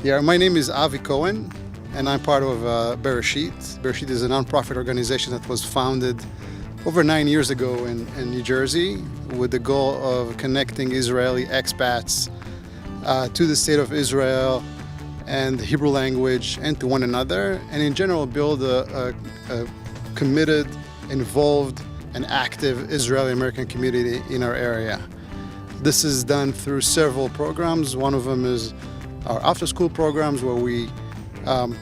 Yeah, my name is Avi Cohen, and I'm part of Bereshit. Bereshit is a nonprofit organization that was founded over 9 years ago in New Jersey with the goal of connecting Israeli expats to the state of Israel and the Hebrew language and to one another, and in general build a committed, involved, and active Israeli-American community in our area. This is done through several programs. One of them is our after-school programs where we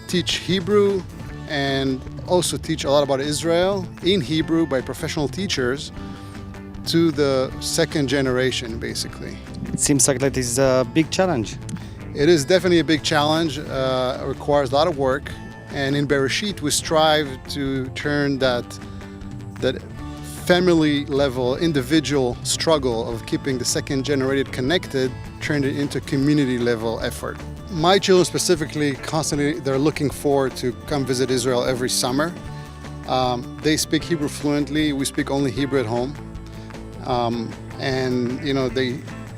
teach Hebrew and also teach a lot about Israel in Hebrew by professional teachers to the second generation, basically. It seems like that is a big challenge. It is definitely a big challenge. It requires a lot of work. And in Bereshit, we strive to turn that family-level, individual struggle of keeping the second generation connected, turn it into community-level effort. My children specifically, constantly, they're looking forward to come visit Israel every summer. They speak Hebrew fluently. We speak only Hebrew at home. And you know,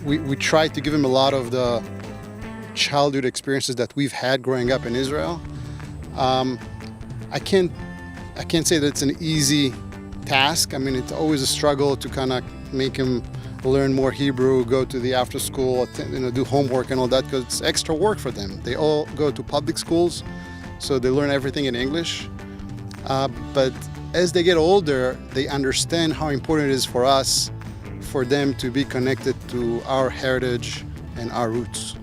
we try to give them a lot of the childhood experiences that we've had growing up in Israel. I can't say that it's an easy task. I mean, it's always a struggle to kind of make them learn more Hebrew, go to the after school, do homework and all that, because it's extra work for them. They all go to public schools, so they learn everything in English. But as they get older, they understand how important it is for us, for them to be connected to our heritage and our roots.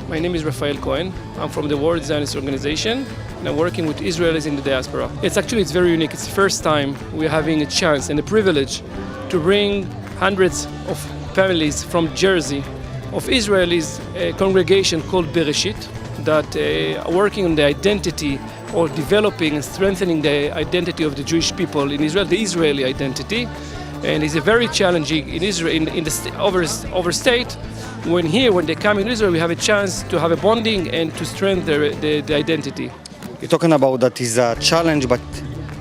My name is Rafael Cohen. I'm from the World Zionist Organization, and I'm working with Israelis in the diaspora. It's very unique. It's the first time we're having a chance and a privilege to bring hundreds of families from Jersey, of Israelis, a congregation called Bereshit, that are working on the identity or developing and strengthening the identity of the Jewish people in Israel, the Israeli identity. And it's a very challenging in Israel, in the overstate. When they come in Israel, we have a chance to have a bonding and to strengthen the identity. You're talking about that is a challenge, but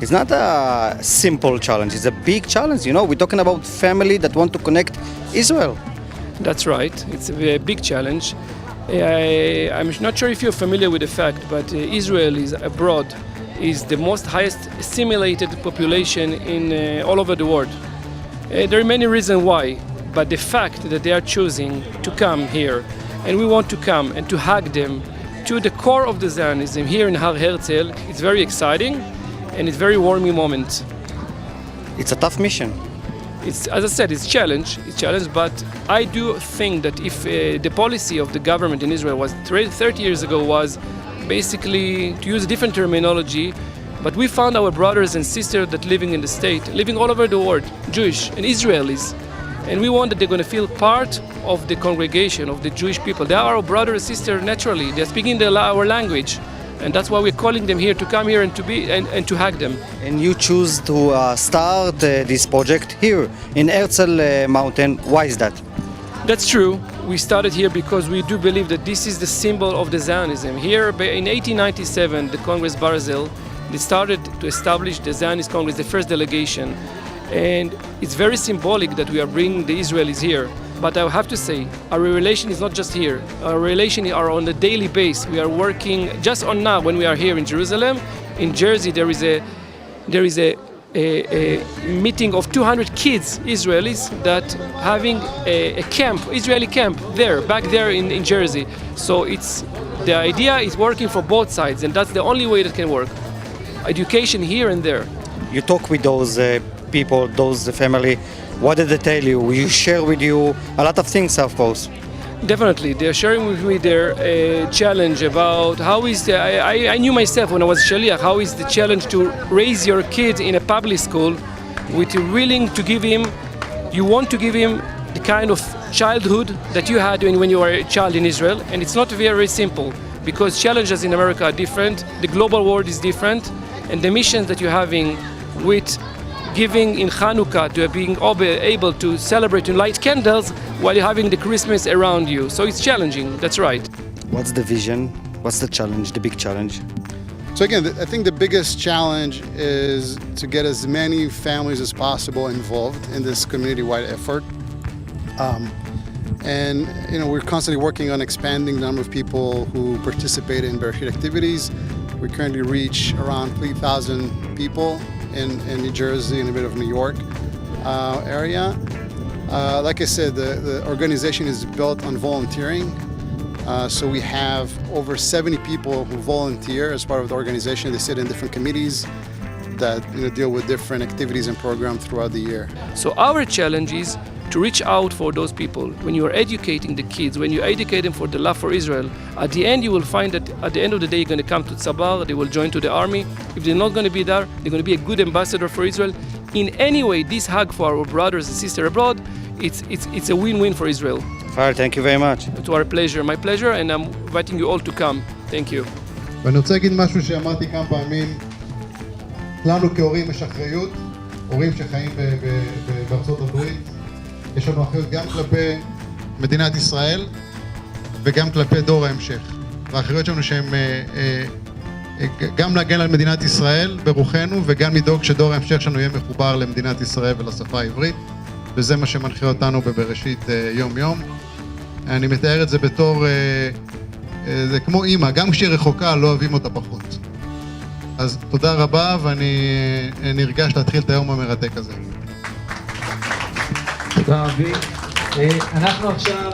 it's not a simple challenge. It's a big challenge. You know, we're talking about family that want to connect Israel. That's right. It's a big challenge. I'm not sure if you're familiar with the fact, but Israel is abroad is the most highest assimilated population in all over the world. There are many reasons why, but the fact that they are choosing to come here, and we want to come and to hug them to the core of the Zionism here in Har Herzl, it's very exciting and it's a very warming moment. It's a tough mission. As I said, it's challenge, but I do think that if the policy of the government in Israel was 30 years ago was basically to use a different terminology, but we found our brothers and sisters that living in the state, living all over the world, Jewish and Israelis, and we want that they're going to feel part of the congregation, of the Jewish people. They are our brothers and sisters naturally. They're speaking our language. And that's why we're calling them here to come here and to be and to hug them. And you choose to start this project here in Herzl Mountain. Why is that? That's true. We started here because we do believe that this is the symbol of the Zionism. Here in 1897, the Congress Barzel, they started to establish the Zionist Congress, the first delegation. And it's very symbolic that we are bringing the Israelis here. But I have to say, our relation is not just here. Our relation are on a daily basis. We are working just on now when we are here in Jerusalem. In Jersey, there is a meeting of 200 kids, Israelis, that having a camp, Israeli camp back there in Jersey. So the idea is working for both sides, and that's the only way that can work. Education here and there. You talk with those people, those family. What did they tell you? Will you share with you a lot of things, of course? Definitely. They're sharing with me their challenge about how is I knew myself when I was Shaliach, how is the challenge to raise your kid in a public school with willing to give him, you want to give him the kind of childhood that you had when you were a child in Israel. And it's not very simple because challenges in America are different, the global world is different, and the missions that you're having with giving in Hanukkah to being able to celebrate and light candles while you're having the Christmas around you. So it's challenging, that's right. What's the vision? What's the challenge, the big challenge? So again, I think the biggest challenge is to get as many families as possible involved in this community-wide effort. And we're constantly working on expanding the number of people who participate in Bereshit activities. We currently reach around 3,000 people in New Jersey and a bit of New York area. Like I said, the organization is built on volunteering. So we have over 70 people who volunteer as part of the organization. They sit in different committees that deal with different activities and programs throughout the year. So our challenge is to reach out for those people. When you are educating the kids, when you educate them for the love for Israel, at the end you will find that at the end of the day you're going to come to Tzabar, they will join to the army. If they're not going to be there, they're going to be a good ambassador for Israel. In any way, this hug for our brothers and sisters abroad, it's a win-win for Israel. Fire, thank you very much. It's our pleasure, my pleasure, and I'm inviting you all to come. Thank you. ואני רוצה להגיד משהו שאמרתי כמה פעמים, לנו כהורים יש אחריות, הורים שחיים בארצות הברית, יש לנו אחריות גם כלפי מדינת ישראל וגם כלפי דור ההמשך. והאחריות שלנו שהם גם להגן על מדינת ישראל ברוחנו וגם לדאוג שדור ההמשך שלנו יהיה מחובר למדינת ישראל ולשפה העברית, וזה מה שמנחה אותנו בבראשית יום-יום. אני מתאר את זה בתור, זה כמו אמא, גם כשהיא רחוקה לא אוהבים אותה פחות. אז תודה רבה, ואני נרגש להתחיל את היום המרתק הזה. תודה רבי. אנחנו עכשיו